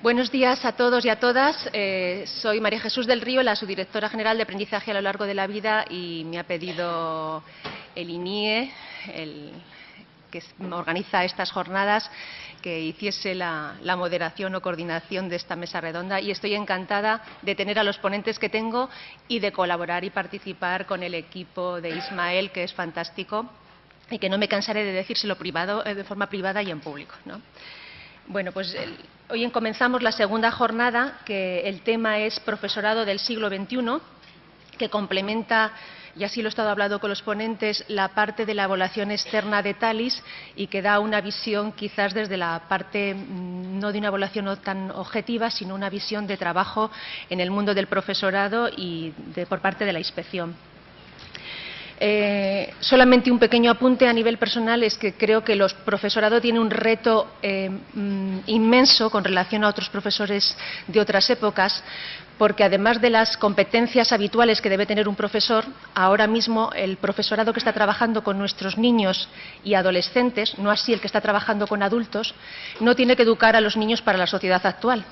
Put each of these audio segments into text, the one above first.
Buenos días a todos y a todas. Soy María Jesús del Río, la subdirectora general de Aprendizaje a lo Largo de la Vida, y me ha pedido el INIE, que organiza estas jornadas, que hiciese la moderación o coordinación de esta mesa redonda, y estoy encantada de tener a los ponentes que tengo y de colaborar y participar con el equipo de Ismael, que es fantástico y que no me cansaré de decírselo de forma privada y en público, ¿no? Bueno, pues hoy comenzamos la segunda jornada, que el tema es Profesorado del siglo XXI, que complementa, y así lo he estado hablando con los ponentes, la parte de la evaluación externa de TALIS, y que da una visión quizás desde la parte no de una evaluación no tan objetiva, sino una visión de trabajo en el mundo del profesorado y por parte de la inspección. Solamente un pequeño apunte a nivel personal, es que creo que el profesorado tiene un reto inmenso con relación a otros profesores de otras épocas, porque además de las competencias habituales que debe tener un profesor, ahora mismo el profesorado que está trabajando con nuestros niños y adolescentes, no así el que está trabajando con adultos, no tiene que educar a los niños para la sociedad actual.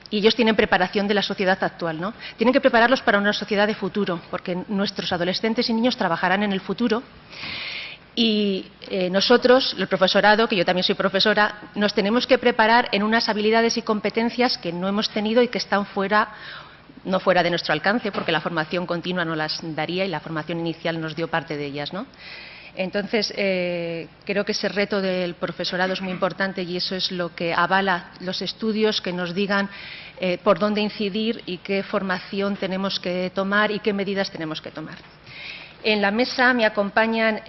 Y ellos tienen preparación de la sociedad actual, ¿no? Tienen que prepararlos para una sociedad de futuro, porque nuestros adolescentes y niños trabajarán en el futuro. Y nosotros, el profesorado, que yo también soy profesora, nos tenemos que preparar en unas habilidades y competencias que no hemos tenido y que están no fuera de nuestro alcance, porque la formación continua no las daría y la formación inicial nos dio parte de ellas, ¿no? Entonces, creo que ese reto del profesorado es muy importante, y eso es lo que avala los estudios que nos digan por dónde incidir y qué formación tenemos que tomar y qué medidas tenemos que tomar. En la mesa me acompañan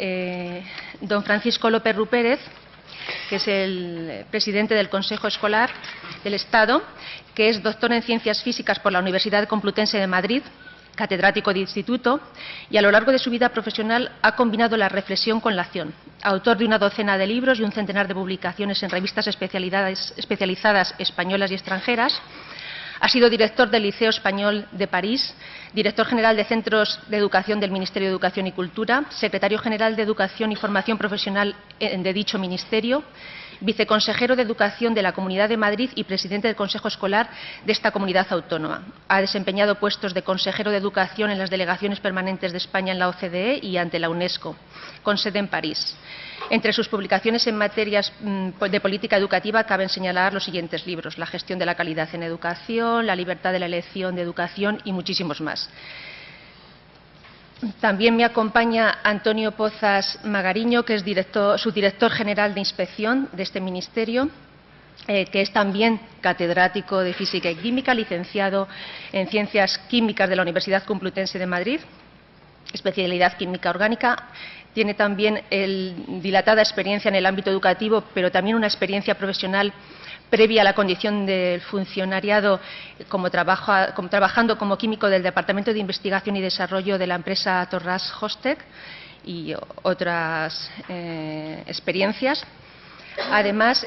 don Francisco López Rupérez, que es el presidente del Consejo Escolar del Estado, que es doctor en Ciencias Físicas por la Universidad Complutense de Madrid, catedrático de instituto, y a lo largo de su vida profesional ha combinado la reflexión con la acción. Autor de una docena de libros y un centenar de publicaciones en revistas especializadas españolas y extranjeras. Ha sido director del Liceo Español de París, director general de Centros de Educación del Ministerio de Educación y Cultura, secretario general de Educación y Formación Profesional de dicho ministerio, viceconsejero de Educación de la Comunidad de Madrid y presidente del Consejo Escolar de esta comunidad autónoma. Ha desempeñado puestos de consejero de Educación en las delegaciones permanentes de España en la OCDE y ante la UNESCO, con sede en París. Entre sus publicaciones en materias de política educativa caben señalar los siguientes libros: La gestión de la calidad en educación, La libertad de la elección de educación y muchísimos más. También me acompaña Antonio Pozas Magariño, que es subdirector general de inspección de este ministerio, que es también catedrático de Física y Química, licenciado en Ciencias Químicas de la Universidad Complutense de Madrid, especialidad Química Orgánica. Tiene también dilatada experiencia en el ámbito educativo, pero también una experiencia profesional previa a la condición del funcionariado, trabajando como químico del Departamento de Investigación y Desarrollo de la empresa Torras Hostec y otras experiencias. Además,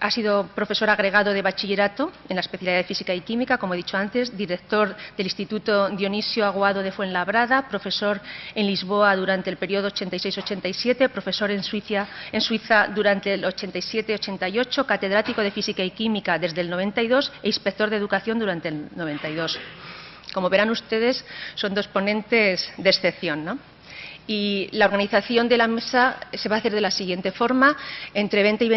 ha sido profesor agregado de bachillerato en la especialidad de Física y Química, como he dicho antes, director del Instituto Dionisio Aguado de Fuenlabrada, profesor en Lisboa durante el periodo 86-87, profesor en Suiza durante el 87-88, catedrático de Física y Química desde el 92 e inspector de Educación durante el 92. Como verán ustedes, son dos ponentes de excepción, ¿no? Y la organización de la mesa se va a hacer de la siguiente forma: entre 20 y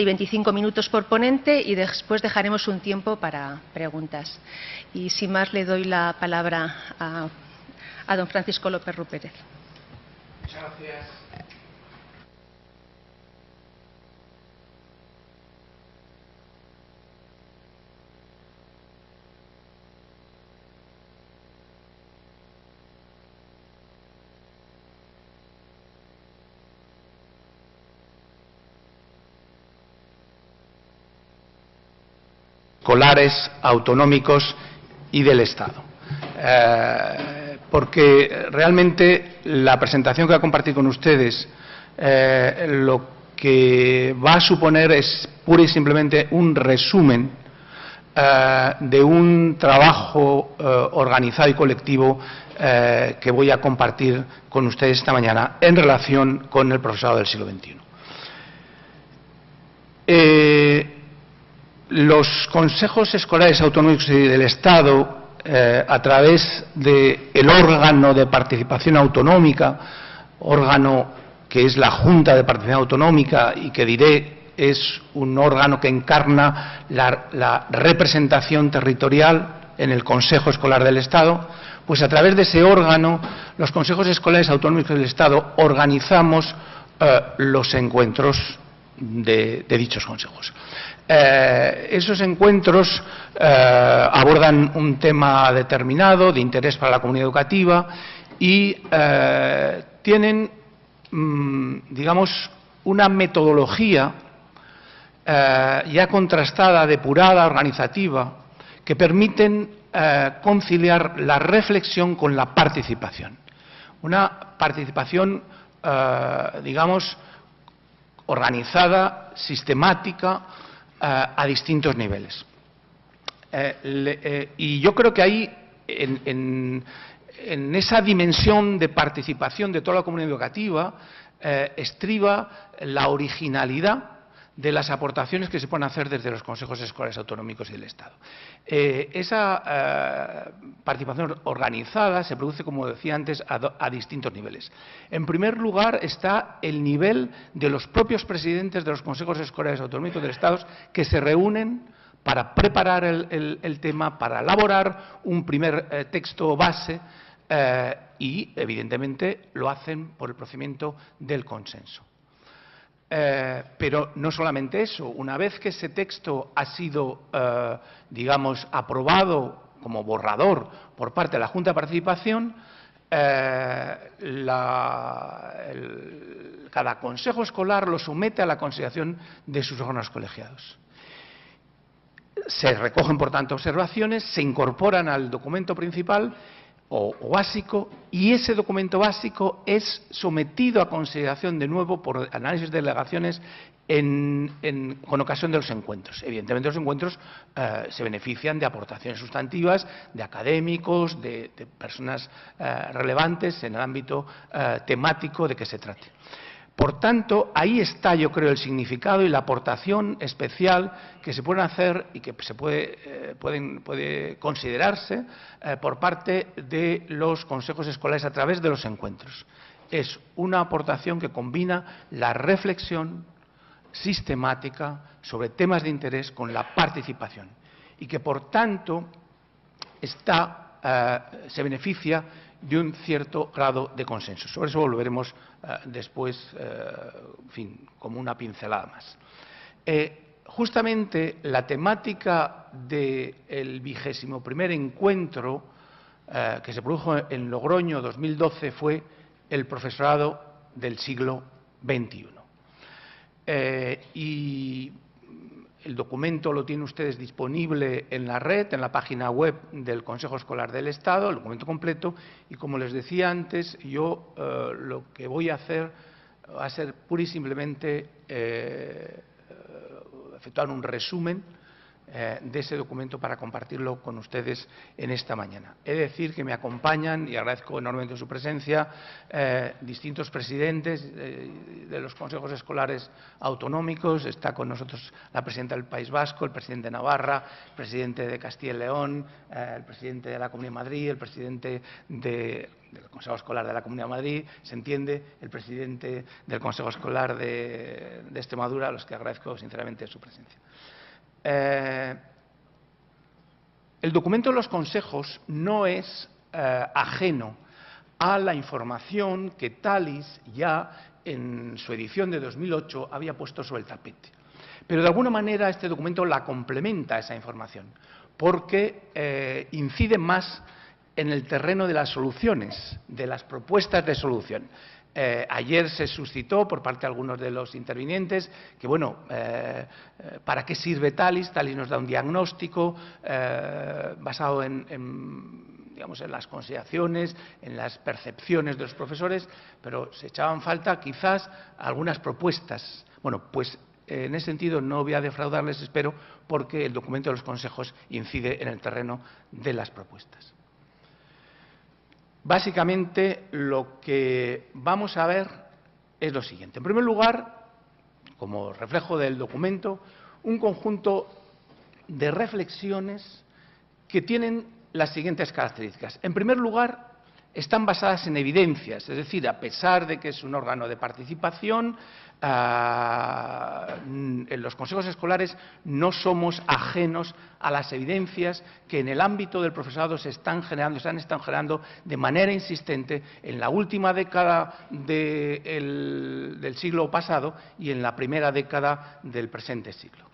25 minutos por ponente, y después dejaremos un tiempo para preguntas. Y sin más, le doy la palabra a don Francisco López Rupérez. Muchas gracias. Escolares, autonómicos y del Estado. Porque realmente la presentación que voy a compartir con ustedes lo que va a suponer es pura y simplemente un resumen de un trabajo organizado y colectivo que voy a compartir con ustedes esta mañana en relación con el profesorado del siglo XXI. Los consejos escolares autonómicos del Estado, a través del órgano de participación autonómica, órgano que es la Junta de Participación Autonómica y que diré es un órgano que encarna la representación territorial en el Consejo Escolar del Estado, pues a través de ese órgano, los consejos escolares autonómicos del Estado organizamos los encuentros de dichos consejos. Esos encuentros abordan un tema determinado de interés para la comunidad educativa y tienen, digamos, una metodología ya contrastada, depurada, organizativa, que permiten conciliar la reflexión con la participación. Una participación, digamos, organizada, sistemática, a distintos niveles. Y yo creo que ahí, en esa dimensión de participación de toda la comunidad educativa, estriba la originalidad de las aportaciones que se pueden hacer desde los consejos escolares autonómicos y del Estado. Esa participación organizada se produce, como decía antes, a distintos niveles. En primer lugar está el nivel de los propios presidentes de los consejos escolares autonómicos del Estado, que se reúnen para preparar el tema, para elaborar un primer texto base y, evidentemente, lo hacen por el procedimiento del consenso. Pero no solamente eso, una vez que ese texto ha sido, digamos, aprobado como borrador por parte de la Junta de Participación, cada consejo escolar lo somete a la consideración de sus órganos colegiados. Se recogen, por tanto, observaciones, se incorporan al documento principal o básico, y ese documento básico es sometido a consideración de nuevo por análisis de delegaciones con ocasión de los encuentros. Evidentemente, los encuentros se benefician de aportaciones sustantivas de académicos, de personas relevantes en el ámbito temático de que se trate. Por tanto, ahí está, yo creo, el significado y la aportación especial que se pueden hacer y que se puede considerarse por parte de los consejos escolares a través de los encuentros. Es una aportación que combina la reflexión sistemática sobre temas de interés con la participación y que, por tanto, se beneficia de un cierto grado de consenso. Sobre eso volveremos después, en fin, como una pincelada más. Justamente la temática del 21º encuentro que se produjo en Logroño 2012 fue el profesorado del siglo XXI. Y el documento lo tienen ustedes disponible en la red, en la página web del Consejo Escolar del Estado, el documento completo, y como les decía antes, yo lo que voy a hacer va a ser pura y simplemente efectuar un resumen de ese documento para compartirlo con ustedes en esta mañana. He de decir que me acompañan, y agradezco enormemente su presencia, distintos presidentes de los consejos escolares autonómicos. Está con nosotros la presidenta del País Vasco, el presidente de Navarra, el presidente de Castilla y León, el presidente de la Comunidad de Madrid, el presidente del Consejo Escolar de la Comunidad de Madrid, se entiende, el presidente del Consejo Escolar de Extremadura, a los que agradezco sinceramente su presencia. El documento de los consejos no es ajeno a la información que TALIS ya en su edición de 2008 había puesto sobre el tapete. Pero de alguna manera este documento la complementa esa información porque incide más en el terreno de las soluciones, de las propuestas de solución. Ayer se suscitó por parte de algunos de los intervinientes que, bueno, ¿para qué sirve TALIS? TALIS nos da un diagnóstico basado digamos, en las consideraciones, en las percepciones de los profesores, pero se echaban falta quizás algunas propuestas. Bueno, pues en ese sentido no voy a defraudarles, espero, porque el documento de los consejos incide en el terreno de las propuestas. Básicamente, lo que vamos a ver es lo siguiente. En primer lugar, como reflejo del documento, un conjunto de reflexiones que tienen las siguientes características. En primer lugar, están basadas en evidencias, es decir, a pesar de que es un órgano de participación, en los consejos escolares no somos ajenos a las evidencias que en el ámbito del profesorado se han estado generando de manera insistente en la última década del siglo pasado y en la primera década del presente siglo.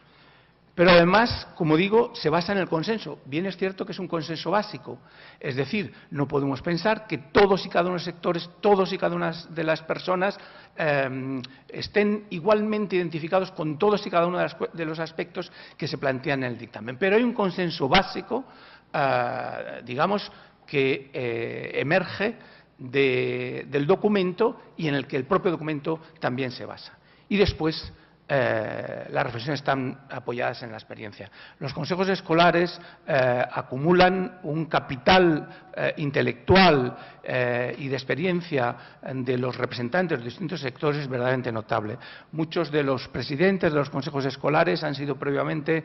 Pero además, como digo, se basa en el consenso. Bien es cierto que es un consenso básico, es decir, no podemos pensar que todos y cada uno de los sectores, todos y cada una de las personas estén igualmente identificados con todos y cada uno de los aspectos que se plantean en el dictamen. Pero hay un consenso básico, digamos, que emerge del documento y en el que el propio documento también se basa. Y después, las reflexiones están apoyadas en la experiencia. Los consejos escolares acumulan un capital intelectual y de experiencia de los representantes de los distintos sectores verdaderamente notable. Muchos de los presidentes de los consejos escolares han sido previamente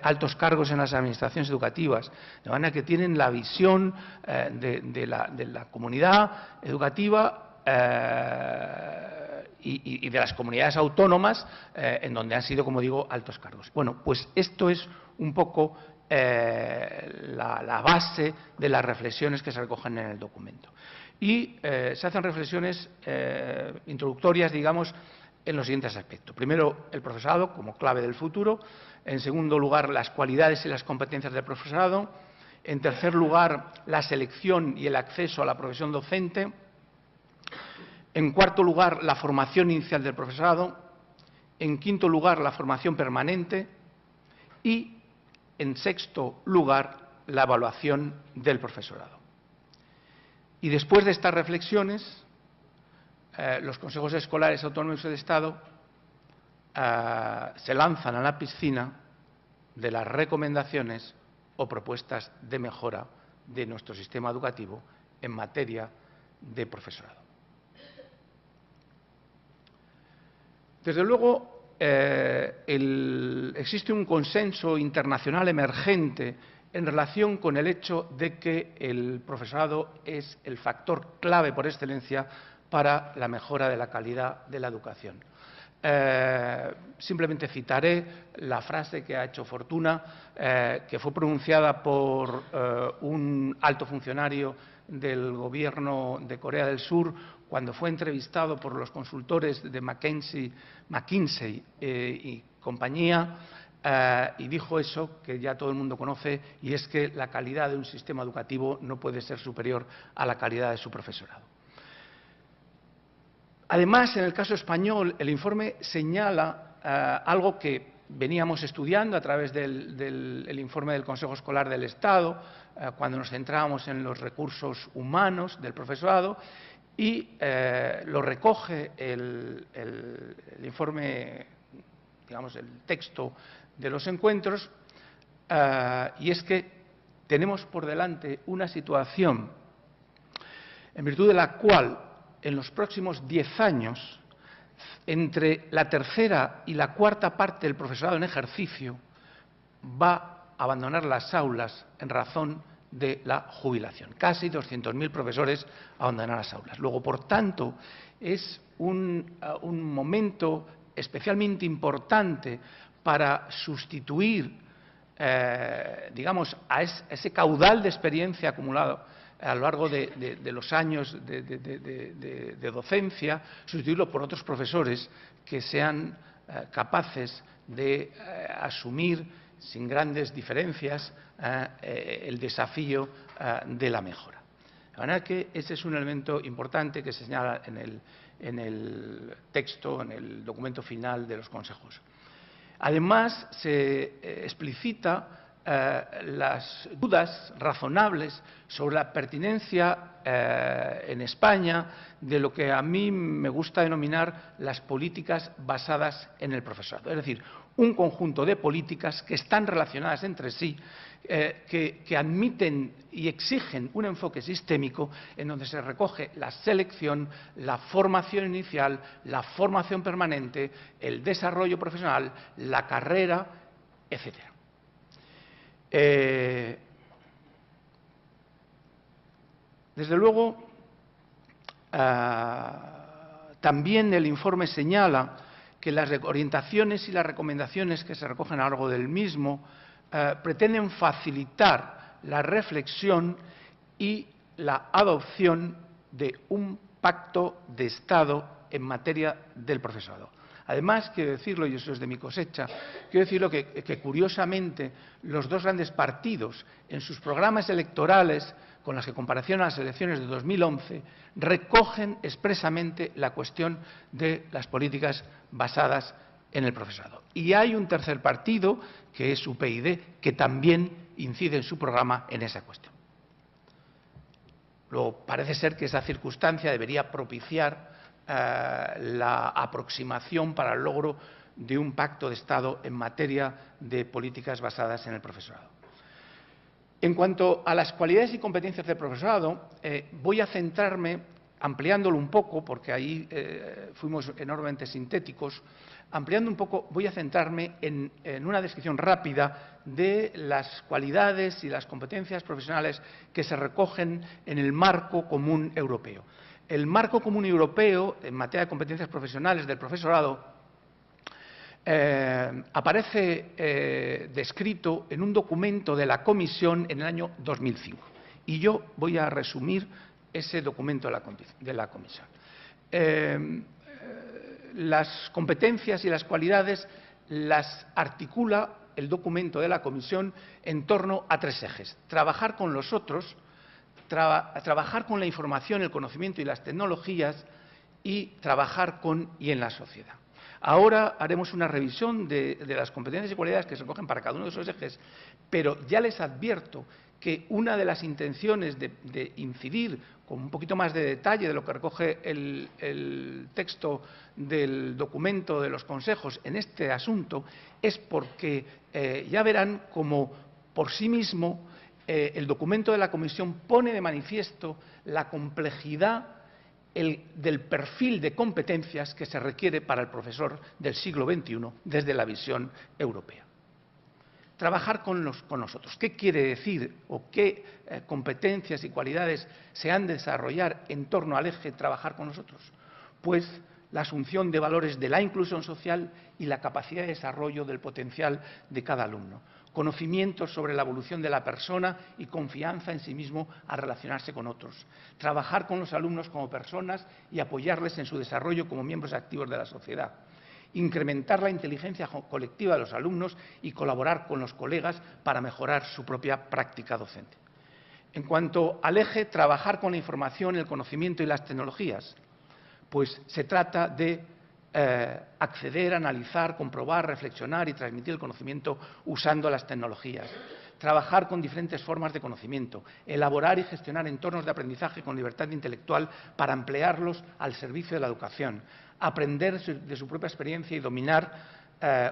altos cargos en las administraciones educativas, de manera que tienen la visión de la comunidad educativa y de las comunidades autónomas en donde han sido, como digo, altos cargos. Bueno, pues esto es un poco la base de las reflexiones que se recogen en el documento. Y se hacen reflexiones introductorias, digamos, en los siguientes aspectos. Primero, el profesorado como clave del futuro. En segundo lugar, las cualidades y las competencias del profesorado. En tercer lugar, la selección y el acceso a la profesión docente. En cuarto lugar, la formación inicial del profesorado. En quinto lugar, la formación permanente. Y, en sexto lugar, la evaluación del profesorado. Y después de estas reflexiones, los consejos escolares autonómicos del Estado se lanzan a la piscina de las recomendaciones o propuestas de mejora de nuestro sistema educativo en materia de profesorado. Desde luego, existe un consenso internacional emergente en relación con el hecho de que el profesorado es el factor clave por excelencia para la mejora de la calidad de la educación. Simplemente citaré la frase que ha hecho fortuna, que fue pronunciada por un alto funcionario del gobierno de Corea del Sur cuando fue entrevistado por los consultores de McKinsey y compañía, y dijo eso que ya todo el mundo conoce, y es que la calidad de un sistema educativo no puede ser superior a la calidad de su profesorado. Además, en el caso español, el informe señala algo que veníamos estudiando a través del informe del Consejo Escolar del Estado, cuando nos centrábamos en los recursos humanos del profesorado, y lo recoge el informe, digamos, el texto de los encuentros, y es que tenemos por delante una situación en virtud de la cual en los próximos 10 años, entre la tercera y la cuarta parte del profesorado en ejercicio va a abandonar las aulas en razón de la jubilación. Casi 200.000 profesores abandonarán las aulas. Luego, por tanto, es un momento especialmente importante para sustituir, digamos, a ese caudal de experiencia acumulado a lo largo de los años de docencia, sustituirlo por otros profesores que sean capaces de asumir sin grandes diferencias el desafío de la mejora. De manera que ese es un elemento importante que se señala en el texto, en el documento final de los consejos. Además, se explicita las dudas razonables sobre la pertinencia en España de lo que a mí me gusta denominar las políticas basadas en el profesorado. Es decir, un conjunto de políticas que están relacionadas entre sí, que admiten y exigen un enfoque sistémico en donde se recoge la selección, la formación inicial, la formación permanente, el desarrollo profesional, la carrera, etcétera. Desde luego, también el informe señala que las orientaciones y las recomendaciones que se recogen a lo largo del mismo pretenden facilitar la reflexión y la adopción de un pacto de Estado en materia del profesorado. Además, quiero decirlo, y eso es de mi cosecha, quiero decirlo que curiosamente los dos grandes partidos en sus programas electorales con las que comparecieron a las elecciones de 2011 recogen expresamente la cuestión de las políticas basadas en el profesorado. Y hay un tercer partido, que es UPyD, que también incide en su programa en esa cuestión. Luego, parece ser que esa circunstancia debería propiciar la aproximación para el logro de un pacto de Estado en materia de políticas basadas en el profesorado. En cuanto a las cualidades y competencias del profesorado, voy a centrarme, ampliándolo un poco, porque ahí fuimos enormemente sintéticos, ampliando un poco, voy a centrarme en una descripción rápida de las cualidades y las competencias profesionales que se recogen en el marco común europeo. El marco común europeo en materia de competencias profesionales del profesorado aparece descrito en un documento de la Comisión en el año 2005. Y yo voy a resumir ese documento de la Comisión. Las competencias y las cualidades las articula el documento de la Comisión en torno a tres ejes: trabajar con los otros, trabajar con la información, el conocimiento y las tecnologías, y trabajar con y en la sociedad. Ahora haremos una revisión de las competencias y cualidades que se recogen para cada uno de esos ejes, pero ya les advierto que una de las intenciones de incidir con un poquito más de detalle de lo que recoge el texto del documento de los consejos en este asunto es porque ya verán como por sí mismo el documento de la Comisión pone de manifiesto la complejidad del perfil de competencias que se requiere para el profesor del siglo XXI desde la visión europea. Trabajar con nosotros. ¿Qué quiere decir o qué competencias y cualidades se han de desarrollar en torno al eje trabajar con nosotros? Pues la asunción de valores de la inclusión social y la capacidad de desarrollo del potencial de cada alumno. Conocimientos sobre la evolución de la persona y confianza en sí mismo al relacionarse con otros. Trabajar con los alumnos como personas y apoyarles en su desarrollo como miembros activos de la sociedad. Incrementar la inteligencia colectiva de los alumnos y colaborar con los colegas para mejorar su propia práctica docente. En cuanto al eje trabajar con la información, el conocimiento y las tecnologías, pues se trata de acceder, analizar, comprobar, reflexionar y transmitir el conocimiento usando las tecnologías. Trabajar con diferentes formas de conocimiento, elaborar y gestionar entornos de aprendizaje con libertad intelectual para emplearlos al servicio de la educación, aprender de su propia experiencia y dominar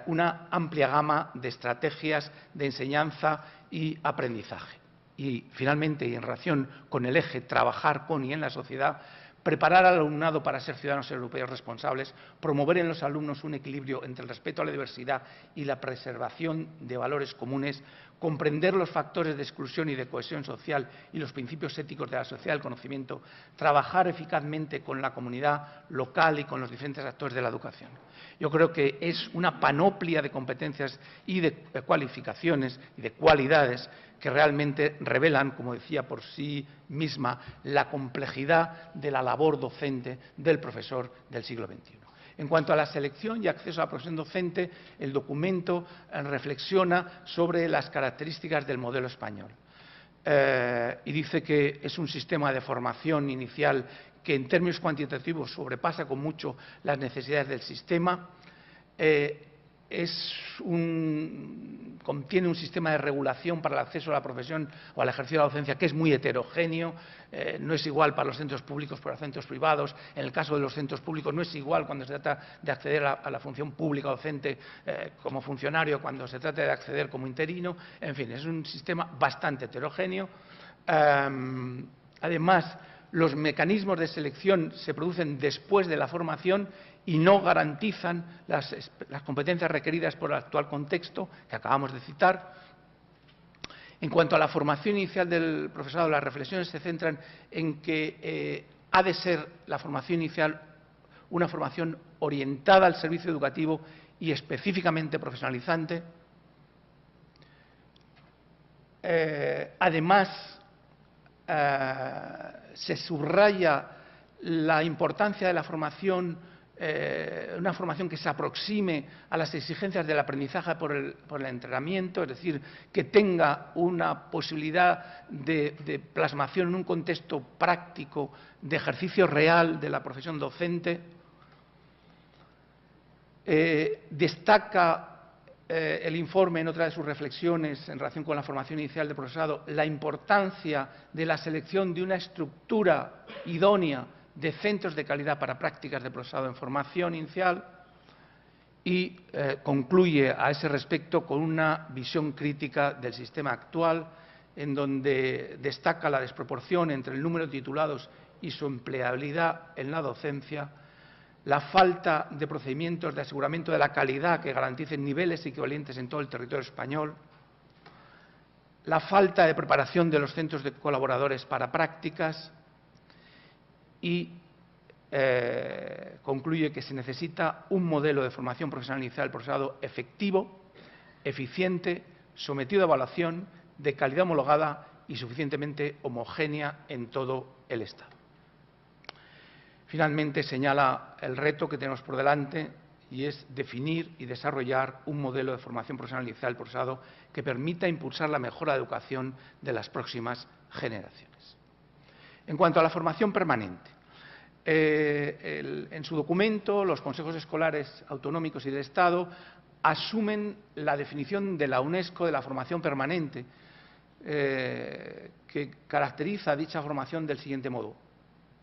una amplia gama de estrategias de enseñanza y aprendizaje. Y, finalmente, y en relación con el eje trabajar con y en la sociedad, preparar al alumnado para ser ciudadanos europeos responsables, promover en los alumnos un equilibrio entre el respeto a la diversidad y la preservación de valores comunes, comprender los factores de exclusión y de cohesión social y los principios éticos de la sociedad del conocimiento, trabajar eficazmente con la comunidad local y con los diferentes actores de la educación. Yo creo que es una panoplia de competencias y de cualificaciones y de cualidades que realmente revelan, como decía por sí misma, la complejidad de la labor docente del profesor del siglo XXI. En cuanto a la selección y acceso a la profesión docente, el documento reflexiona sobre las características del modelo español y dice que es un sistema de formación inicial que en términos cuantitativos sobrepasa con mucho las necesidades del sistema. Contiene un sistema de regulación para el acceso a la profesión o al ejercicio de la docencia que es muy heterogéneo, no es igual para los centros públicos que para los centros privados. En el caso de los centros públicos no es igual cuando se trata de acceder a la función pública docente como funcionario, cuando se trata de acceder como interino. En fin, es un sistema bastante heterogéneo. Además, los mecanismos de selección se producen después de la formación y no garantizan las competencias requeridas por el actual contexto que acabamos de citar. En cuanto a la formación inicial del profesorado, las reflexiones se centran en que ha de ser la formación inicial una formación orientada al servicio educativo y específicamente profesionalizante. Además, se subraya la importancia de la formación, una formación que se aproxime a las exigencias del aprendizaje por el entrenamiento, es decir, que tenga una posibilidad de plasmación en un contexto práctico, de ejercicio real de la profesión docente. Destaca el informe, en otra de sus reflexiones en relación con la formación inicial del profesorado, la importancia de la selección de una estructura idónea de centros de calidad para prácticas de profesorado en formación inicial y concluye a ese respecto con una visión crítica del sistema actual, en donde destaca la desproporción entre el número de titulados y su empleabilidad en la docencia, la falta de procedimientos de aseguramiento de la calidad que garanticen niveles equivalentes en todo el territorio español, la falta de preparación de los centros de colaboradores para prácticas y concluye que se necesita un modelo de formación profesional inicial del profesorado efectivo, eficiente, sometido a evaluación, de calidad homologada y suficientemente homogénea en todo el Estado. Finalmente, señala el reto que tenemos por delante y es definir y desarrollar un modelo de formación profesional inicial del profesorado que permita impulsar la mejora de educación de las próximas generaciones. En cuanto a la formación permanente, en su documento, los consejos escolares autonómicos y del Estado asumen la definición de la UNESCO de la formación permanente, que caracteriza dicha formación del siguiente modo.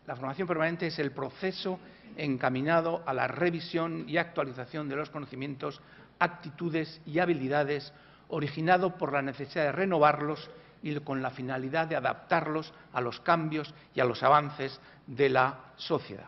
La formación permanente es el proceso encaminado a la revisión y actualización de los conocimientos, actitudes y habilidades, originado por la necesidad de renovarlos y con la finalidad de adaptarlos a los cambios y a los avances de la sociedad.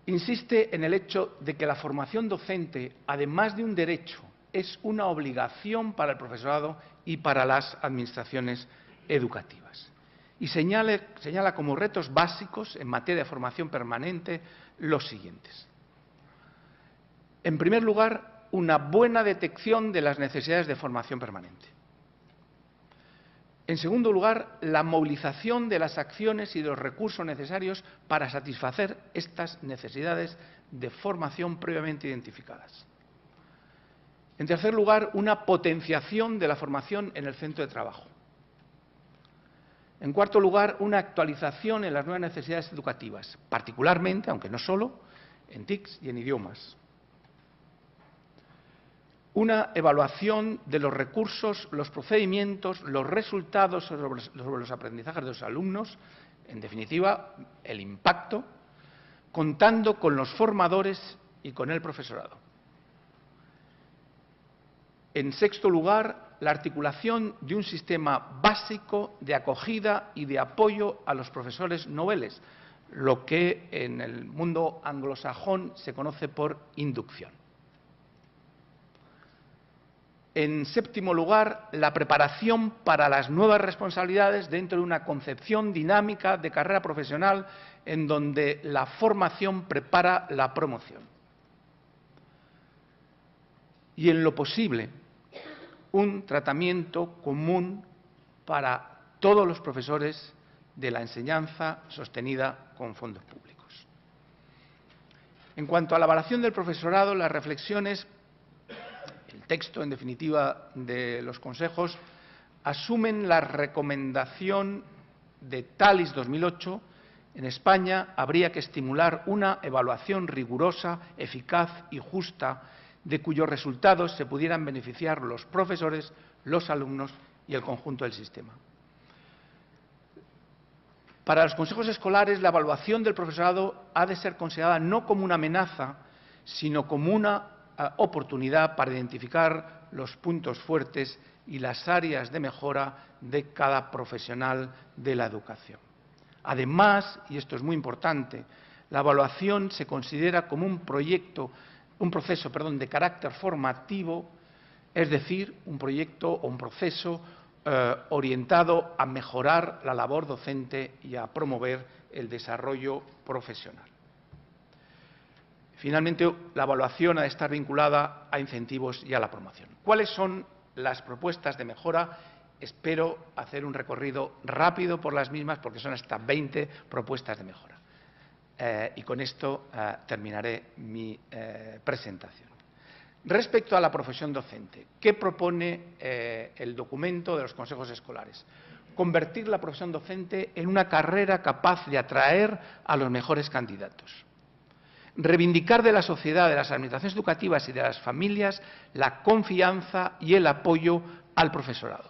Insiste en el hecho de que la formación docente, además de un derecho, es una obligación para el profesorado y para las administraciones educativas. Y señala como retos básicos en materia de formación permanente los siguientes. En primer lugar, una buena detección de las necesidades de formación permanente. En segundo lugar, la movilización de las acciones y de los recursos necesarios para satisfacer estas necesidades de formación previamente identificadas. En tercer lugar, una potenciación de la formación en el centro de trabajo. En cuarto lugar, una actualización en las nuevas necesidades educativas, particularmente, aunque no solo, en TICs y en idiomas. Una evaluación de los recursos, los procedimientos, los resultados sobre los aprendizajes de los alumnos, en definitiva, el impacto, contando con los formadores y con el profesorado. En sexto lugar, la articulación de un sistema básico de acogida y de apoyo a los profesores noveles, lo que en el mundo anglosajón se conoce por inducción. En séptimo lugar, la preparación para las nuevas responsabilidades dentro de una concepción dinámica de carrera profesional en donde la formación prepara la promoción. Y en lo posible, un tratamiento común para todos los profesores de la enseñanza sostenida con fondos públicos. En cuanto a la evaluación del profesorado, las reflexiones, el texto, en definitiva, de los consejos, asumen la recomendación de TALIS 2008. En España habría que estimular una evaluación rigurosa, eficaz y justa, de cuyos resultados se pudieran beneficiar los profesores, los alumnos y el conjunto del sistema. Para los consejos escolares, la evaluación del profesorado ha de ser considerada no como una amenaza, sino como una oportunidad para identificar los puntos fuertes y las áreas de mejora de cada profesional de la educación. Además, y esto es muy importante, la evaluación se considera como un proceso de carácter formativo es decir, un proyecto o un proceso orientado a mejorar la labor docente y a promover el desarrollo profesional. Finalmente, la evaluación ha de estar vinculada a incentivos y a la promoción. ¿Cuáles son las propuestas de mejora? Espero hacer un recorrido rápido por las mismas, porque son hasta 20 propuestas de mejora. Y con esto terminaré mi presentación. Respecto a la profesión docente, ¿qué propone el documento de los consejos escolares? Convertir la profesión docente en una carrera capaz de atraer a los mejores candidatos. Reivindicar de la sociedad, de las administraciones educativas y de las familias la confianza y el apoyo al profesorado.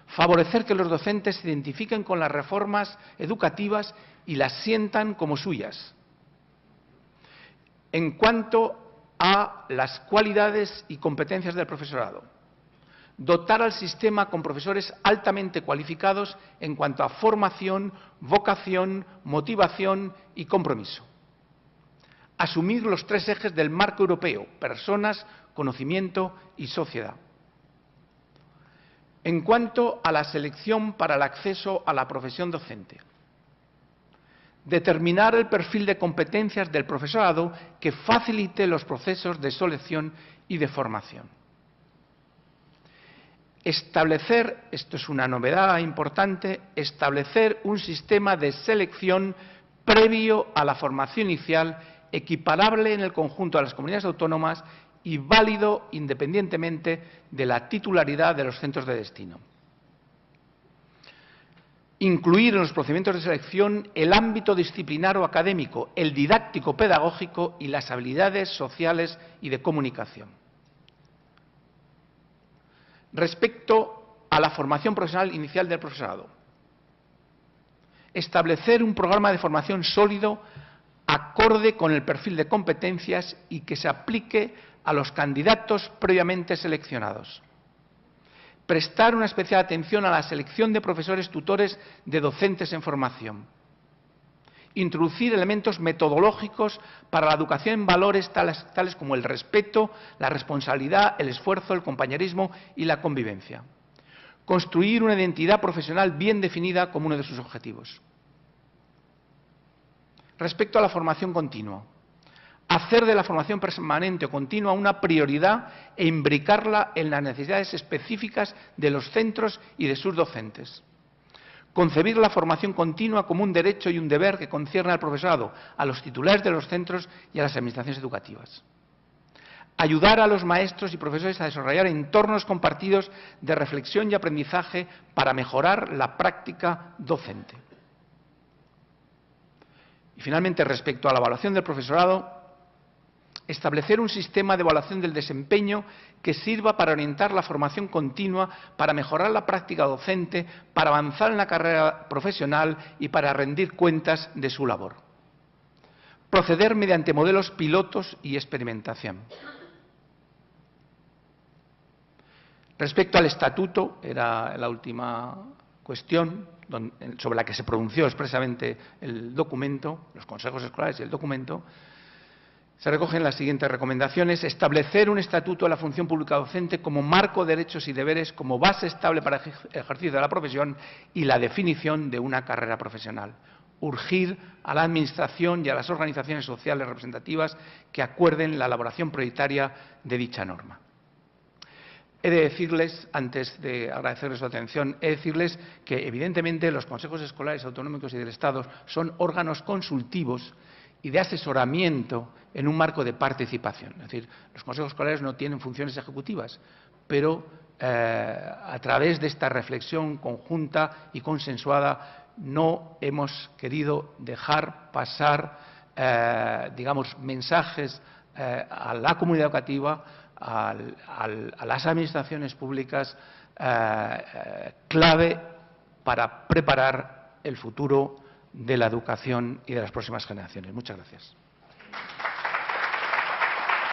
Favorecer que los docentes se identifiquen con las reformas educativas y las sientan como suyas. En cuanto a las cualidades y competencias del profesorado, dotar al sistema con profesores altamente cualificados en cuanto a formación, vocación, motivación y compromiso. Asumir los 3 ejes del marco europeo: personas, conocimiento y sociedad. En cuanto a la selección para el acceso a la profesión docente, determinar el perfil de competencias del profesorado que facilite los procesos de selección y de formación. Establecer, esto es una novedad importante, establecer un sistema de selección previo a la formación inicial, equiparable en el conjunto de las comunidades autónomas y válido independientemente de la titularidad de los centros de destino. Incluir en los procedimientos de selección el ámbito disciplinar o académico, el didáctico-pedagógico y las habilidades sociales y de comunicación. Respecto a la formación profesional inicial del profesorado, establecer un programa de formación sólido acorde con el perfil de competencias y que se aplique a los candidatos previamente seleccionados. Prestar una especial atención a la selección de profesores tutores de docentes en formación. Introducir elementos metodológicos para la educación en valores tales como el respeto, la responsabilidad, el esfuerzo, el compañerismo y la convivencia. Construir una identidad profesional bien definida como uno de sus objetivos. Respecto a la formación continua, hacer de la formación permanente o continua una prioridad e imbricarla en las necesidades específicas de los centros y de sus docentes. Concebir la formación continua como un derecho y un deber que concierne al profesorado, a los titulares de los centros y a las administraciones educativas. Ayudar a los maestros y profesores a desarrollar entornos compartidos de reflexión y aprendizaje para mejorar la práctica docente. Y finalmente, respecto a la evaluación del profesorado, establecer un sistema de evaluación del desempeño que sirva para orientar la formación continua, para mejorar la práctica docente, para avanzar en la carrera profesional y para rendir cuentas de su labor. Proceder mediante modelos pilotos y experimentación. Respecto al estatuto, era la última cuestión sobre la que se pronunció expresamente el documento, los consejos escolares y el documento. Se recogen las siguientes recomendaciones: establecer un estatuto de la función pública docente como marco de derechos y deberes, como base estable para el ejercicio de la profesión y la definición de una carrera profesional. Urgir a la Administración y a las organizaciones sociales representativas que acuerden la elaboración prioritaria de dicha norma. He de decirles, antes de agradecerles su atención, he de decirles que evidentemente los consejos escolares autonómicos y del Estado son órganos consultivos y de asesoramiento en un marco de participación. Es decir, los consejos escolares no tienen funciones ejecutivas, pero a través de esta reflexión conjunta y consensuada no hemos querido dejar pasar, digamos, mensajes a la comunidad educativa, a las administraciones públicas, clave para preparar el futuro de la educación y de las próximas generaciones. Muchas gracias.